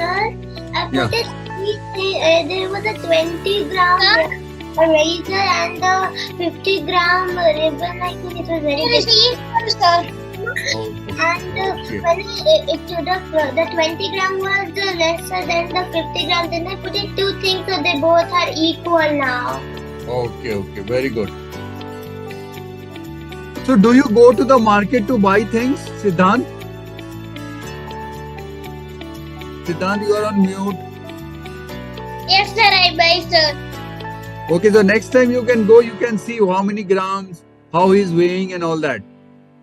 sir, I Yeah. put there was a 20-gram eraser and a 50-gram ribbon. I think it was very big. Sir. And Okay. when the 20-gram was lesser than the 50-gram, then I put it two things so they both are equal now. Okay. Very good. So, do you go to the market to buy things, Siddhant? Siddhant, you are on mute. Yes, sir, I buy, sir. Okay, so next time you can go, you can see how many grams, how he's weighing, and all that.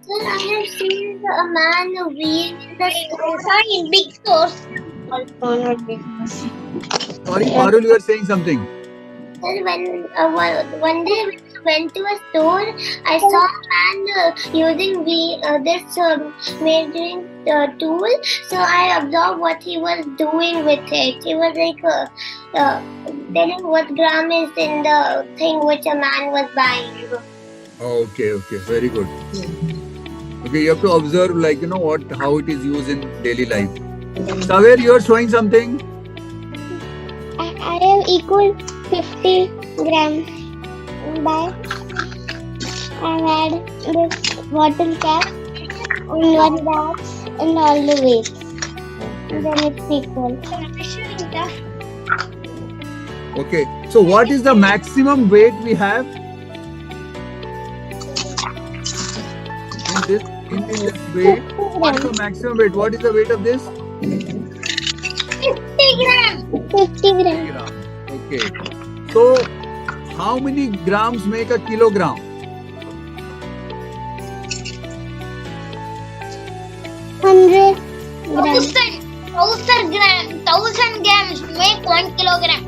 Sir, I have seen a man weighing in the store. Sorry, in big stores. Not big. Sorry, Parul, you are saying something. Sir, when one day when I went to a store, I saw a man using this measuring tool. So I observed what he was doing with it. He was like telling what gram is in the thing which a man was buying. Okay, very good. Okay, you have to observe, like, how it is used in daily life. Saver, you are showing something. I have equal 50 grams. By I had this bottle cap and one box and all the weights. And then it's equal. Okay, so what is the maximum weight we have in this weight? What is the maximum weight? What is the weight of this? 50 grams. 50 grams. Gram. Okay. So, how many grams make a kilogram? 100 grams. 1000 grams make 1 kilogram.